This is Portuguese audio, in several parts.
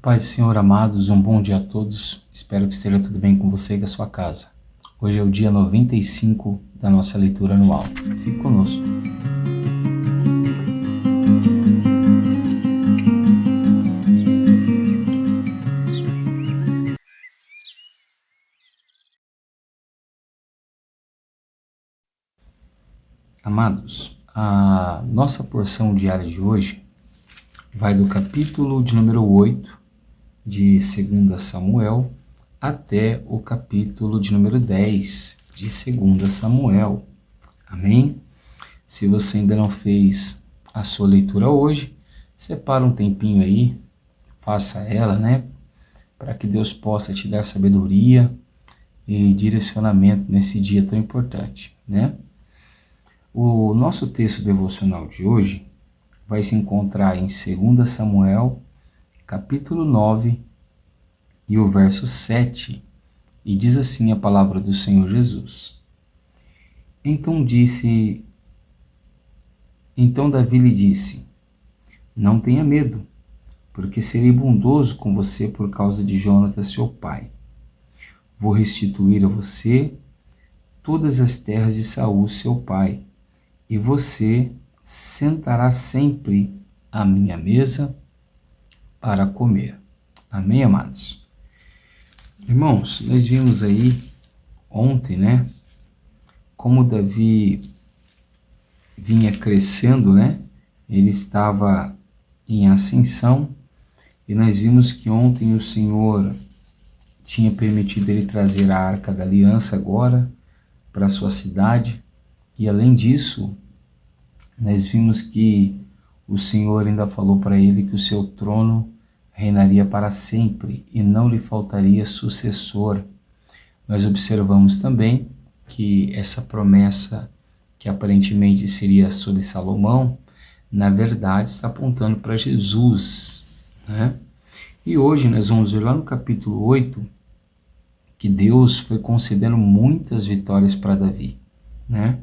Paz do Senhor, amados, um bom dia a todos. Espero que esteja tudo bem com você e com a sua casa. Hoje é o dia 95 da nossa leitura anual. Fique conosco. Amados, a nossa porção diária de hoje vai do capítulo de número 8 de 2 Samuel até o capítulo de número 10 de 2 Samuel. Amém? Se você ainda não fez a sua leitura hoje, separa um tempinho aí, faça ela, né? Para que Deus possa te dar sabedoria e direcionamento nesse dia tão importante, né? O nosso texto devocional de hoje vai se encontrar em 2 Samuel, capítulo 9, e o verso 7, e diz assim a palavra do Senhor Jesus. Então Davi lhe disse: Não tenha medo, porque serei bondoso com você por causa de Jonatas, seu pai. Vou restituir a você todas as terras de Saul, seu pai, e você sentará sempre à minha mesa para comer. Amém, amados? Irmãos, nós vimos aí ontem, né, como Davi vinha crescendo, né? Ele estava em ascensão, e nós vimos que ontem o Senhor tinha permitido ele trazer a Arca da Aliança agora para a sua cidade, e além disso, nós vimos que o Senhor ainda falou para ele que o seu trono reinaria para sempre e não lhe faltaria sucessor. Nós observamos também que essa promessa, que aparentemente seria sobre Salomão, na verdade está apontando para Jesus, né? E hoje nós vamos ver lá no capítulo 8 que Deus foi concedendo muitas vitórias para Davi, né?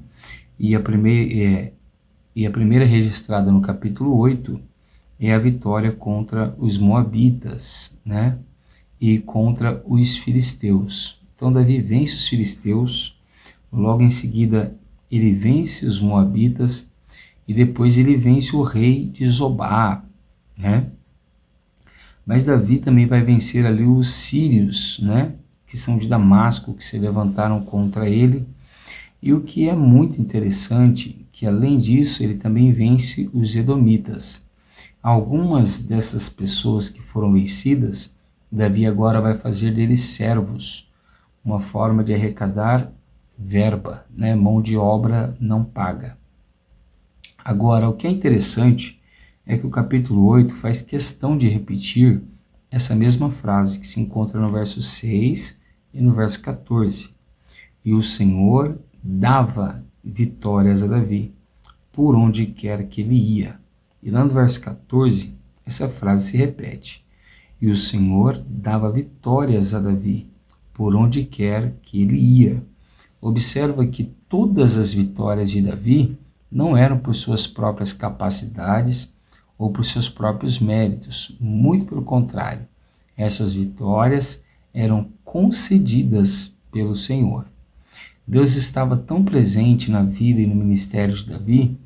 E a primeira registrada no capítulo 8 é a vitória contra os moabitas, né? E contra os filisteus. Então Davi vence os filisteus, logo em seguida ele vence os moabitas e depois ele vence o rei de Zobá, né? Mas Davi também vai vencer ali os sírios, né? Que são de Damasco, que se levantaram contra ele. E o que é muito interessante, que além disso ele também vence os edomitas. Algumas dessas pessoas que foram vencidas, Davi agora vai fazer deles servos, uma forma de arrecadar verba, né? Mão de obra não paga. Agora, o que é interessante é que o capítulo 8 faz questão de repetir essa mesma frase que se encontra no verso 6 e no verso 14. E o Senhor dava vitórias a Davi por onde quer que ele ia. E lá no verso 14, essa frase se repete. E o Senhor dava vitórias a Davi por onde quer que ele ia. Observa que todas as vitórias de Davi não eram por suas próprias capacidades ou por seus próprios méritos. Muito pelo contrário, essas vitórias eram concedidas pelo Senhor. Deus estava tão presente na vida e no ministério de Davi,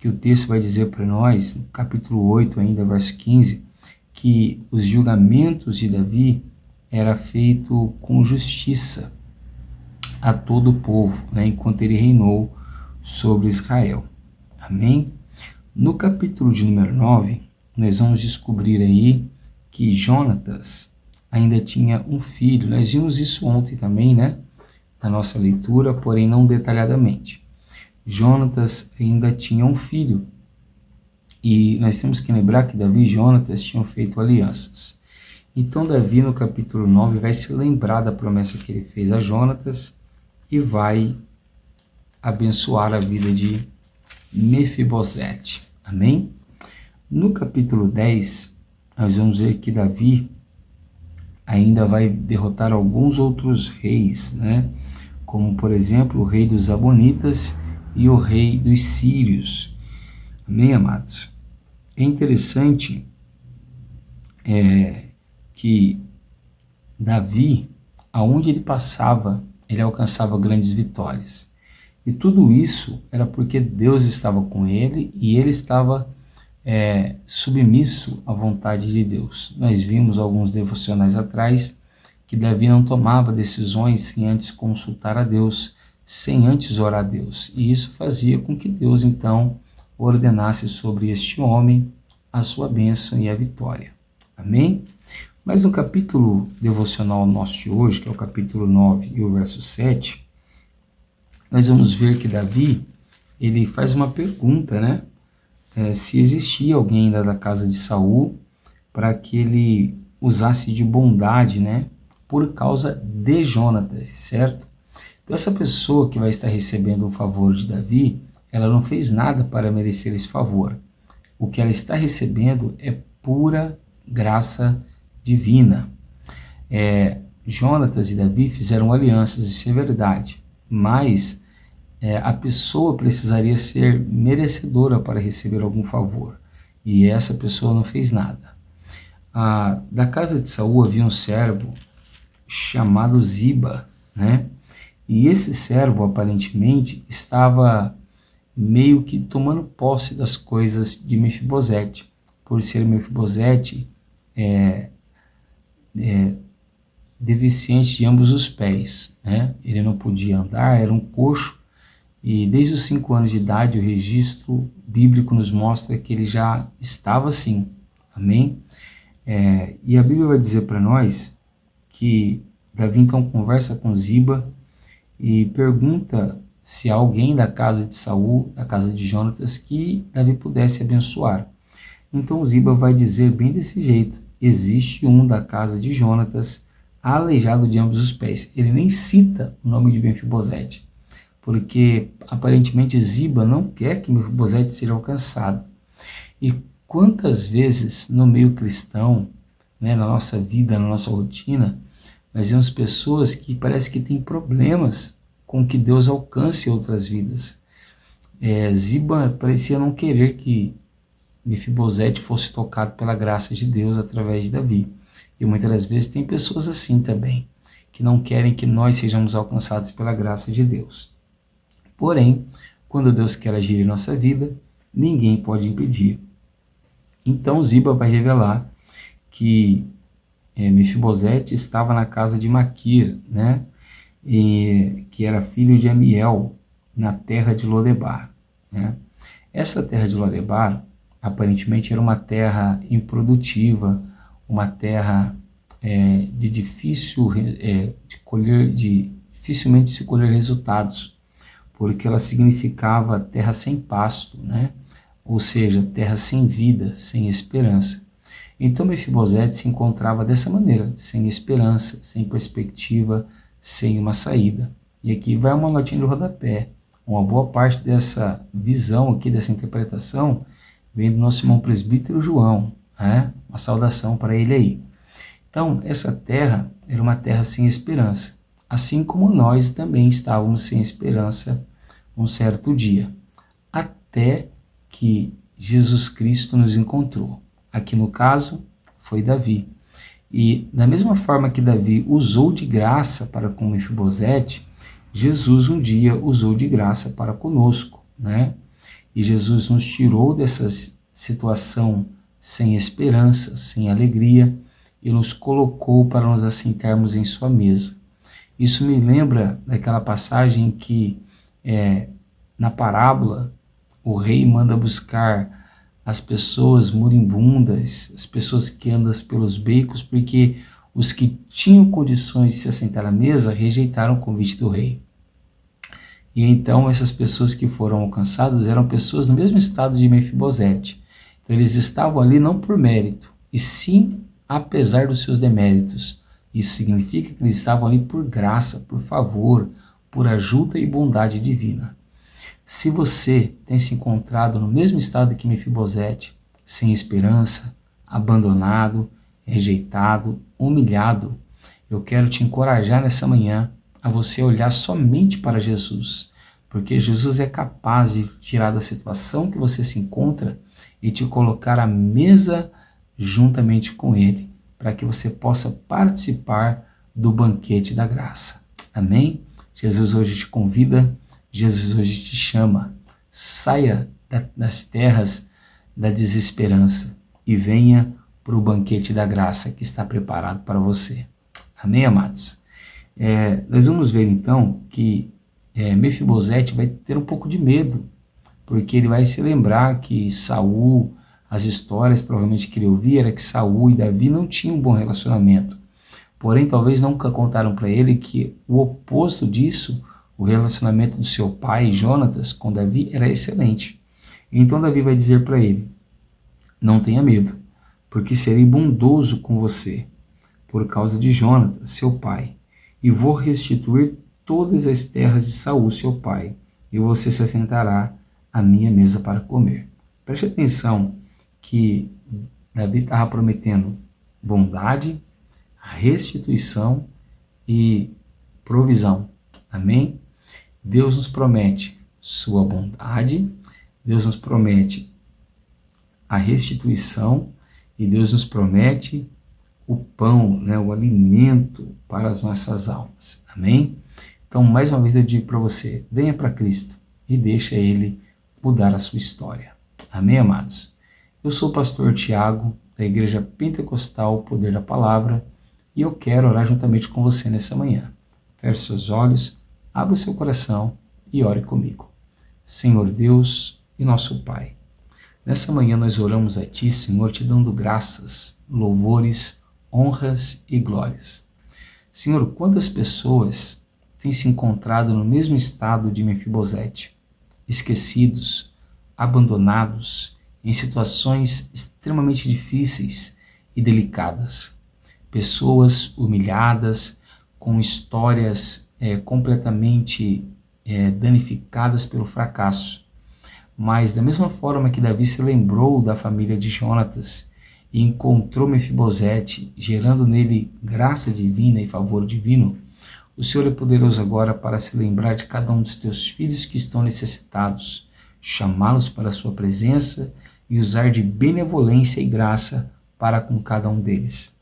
que o texto vai dizer para nós, no capítulo 8 ainda, verso 15, que os julgamentos de Davi era feito com justiça a todo o povo, né, enquanto ele reinou sobre Israel. Amém? No capítulo de número 9, nós vamos descobrir aí que Jonatas ainda tinha um filho. Nós vimos isso ontem também, né, na nossa leitura, porém não detalhadamente. Jonatas ainda tinha um filho, e nós temos que lembrar que Davi e Jonatas tinham feito alianças. Então Davi no capítulo 9 vai se lembrar da promessa que ele fez a Jonatas e vai abençoar a vida de Mefibosete. Amém? No capítulo 10, nós vamos ver que Davi ainda vai derrotar alguns outros reis, né? Como por exemplo o rei dos Amonitas e o rei dos sírios. Amém, amados? É interessante que Davi, aonde ele passava, ele alcançava grandes vitórias. E tudo isso era porque Deus estava com ele e ele estava submisso à vontade de Deus. Nós vimos alguns devocionais atrás que Davi não tomava decisões sem antes consultar a Deus, sem antes orar a Deus. E isso fazia com que Deus, então, ordenasse sobre este homem a sua bênção e a vitória. Amém? Mas no capítulo devocional nosso de hoje, que é o capítulo 9 e o verso 7, nós vamos ver que Davi, ele faz uma pergunta, né? Se existia alguém ainda da casa de Saul para que ele usasse de bondade, né? Por causa de Jonatas, certo? Então essa pessoa que vai estar recebendo o favor de Davi, ela não fez nada para merecer esse favor. O que ela está recebendo é pura graça divina. Jonatas e Davi fizeram alianças, isso é verdade, mas a pessoa precisaria ser merecedora para receber algum favor, e essa pessoa não fez nada. Da casa de Saul havia um servo chamado Ziba, né? E esse servo aparentemente estava meio que tomando posse das coisas de Mefibosete, por ser Mefibosete deficiente de ambos os pés, né? Ele não podia andar, era um coxo, e desde os 5 anos de idade o registro bíblico nos mostra que ele já estava assim, amém? E a Bíblia vai dizer para nós que Davi então conversa com Ziba e pergunta se há alguém da casa de Saul, da casa de Jonatas, que Davi pudesse abençoar. Então Ziba vai dizer bem desse jeito: existe um da casa de Jonatas, aleijado de ambos os pés. Ele nem cita o nome de Mefibosete, porque aparentemente Ziba não quer que Mefibosete seja alcançado. E quantas vezes no meio cristão, né, na nossa vida, na nossa rotina, nós vemos pessoas que parece que têm problemas com que Deus alcance outras vidas. Ziba parecia não querer que Mefibosete fosse tocado pela graça de Deus através de Davi. E muitas das vezes tem pessoas assim também, que não querem que nós sejamos alcançados pela graça de Deus. Porém, quando Deus quer agir em nossa vida, ninguém pode impedir. Então Ziba vai revelar que Mefibosete estava na casa de Maquir, né? Que era filho de Amiel, na terra de Lodebar, né? Essa terra de Lodebar, aparentemente, era uma terra improdutiva, uma terra dificilmente se colher resultados, porque ela significava terra sem pasto, né? Ou seja, terra sem vida, sem esperança. Então Mefibosete se encontrava dessa maneira, sem esperança, sem perspectiva, sem uma saída. E aqui vai uma notinha de rodapé. Uma boa parte dessa visão aqui, dessa interpretação, vem do nosso irmão presbítero João, né? Uma saudação para ele aí. Então, essa terra era uma terra sem esperança, assim como nós também estávamos sem esperança um certo dia, até que Jesus Cristo nos encontrou. Aqui no caso, foi Davi. E da mesma forma que Davi usou de graça para com Mefibosete, Jesus um dia usou de graça para conosco, né? E Jesus nos tirou dessa situação sem esperança, sem alegria, e nos colocou para nos assentarmos em sua mesa. Isso me lembra daquela passagem que, na parábola, o rei manda buscar as pessoas moribundas, as pessoas que andam pelos becos, porque os que tinham condições de se assentar à mesa rejeitaram o convite do rei. E então essas pessoas que foram alcançadas eram pessoas no mesmo estado de Mefibosete. Então eles estavam ali não por mérito, e sim apesar dos seus deméritos. Isso significa que eles estavam ali por graça, por favor, por ajuda e bondade divina. Se você tem se encontrado no mesmo estado que Mefibosete, sem esperança, abandonado, rejeitado, humilhado, eu quero te encorajar nessa manhã a você olhar somente para Jesus, porque Jesus é capaz de tirar da situação que você se encontra e te colocar à mesa juntamente com Ele, para que você possa participar do banquete da graça. Amém? Jesus hoje te convida, Jesus hoje te chama. Saia das terras da desesperança e venha para o banquete da graça que está preparado para você. Amém, amados? Nós vamos ver então que Mefibosete vai ter um pouco de medo, porque ele vai se lembrar que Saul, as histórias provavelmente que ele ouvia era que Saul e Davi não tinham um bom relacionamento. Porém, talvez nunca contaram para ele que o oposto disso, o relacionamento do seu pai, Jonatas, com Davi, era excelente. Então Davi vai dizer para ele: não tenha medo, porque serei bondoso com você, por causa de Jonatas, seu pai, e vou restituir todas as terras de Saul, seu pai, e você se assentará à minha mesa para comer. Preste atenção que Davi estava prometendo bondade, restituição e provisão. Amém? Deus nos promete sua bondade, Deus nos promete a restituição e Deus nos promete o pão, o alimento para as nossas almas. Amém? Então, mais uma vez eu digo para você, venha para Cristo e deixa Ele mudar a sua história. Amém, amados? Eu sou o pastor Tiago, da Igreja Pentecostal Poder da Palavra, e eu quero orar juntamente com você nessa manhã. Feche seus olhos, abra o seu coração e ore comigo. Senhor Deus e nosso Pai, nessa manhã nós oramos a Ti, Senhor, te dando graças, louvores, honras e glórias. Senhor, quantas pessoas têm se encontrado no mesmo estado de Mefibosete, esquecidos, abandonados, em situações extremamente difíceis e delicadas. Pessoas humilhadas, com histórias completamente danificadas pelo fracasso. Mas da mesma forma que Davi se lembrou da família de Jonatas e encontrou Mefibosete, gerando nele graça divina e favor divino, o Senhor é poderoso agora para se lembrar de cada um dos teus filhos que estão necessitados, chamá-los para a sua presença e usar de benevolência e graça para com cada um deles.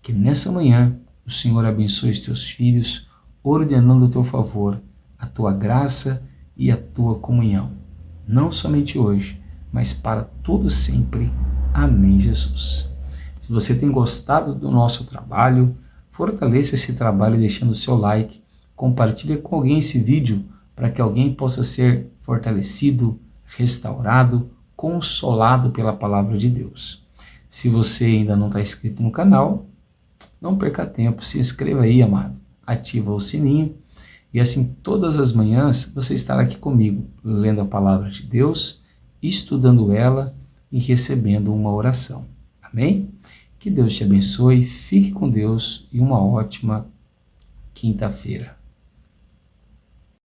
Que nessa manhã o Senhor abençoe os teus filhos, ordenando o teu favor, a tua graça e a tua comunhão. Não somente hoje, mas para todo sempre. Amém, Jesus. Se você tem gostado do nosso trabalho, fortaleça esse trabalho deixando o seu like, compartilhe com alguém esse vídeo para que alguém possa ser fortalecido, restaurado, consolado pela palavra de Deus. Se você ainda não está inscrito no canal, não perca tempo, se inscreva aí, amado, ativa o sininho e assim todas as manhãs você estará aqui comigo, lendo a palavra de Deus, estudando ela e recebendo uma oração. Amém? Que Deus te abençoe, fique com Deus e uma ótima quinta-feira.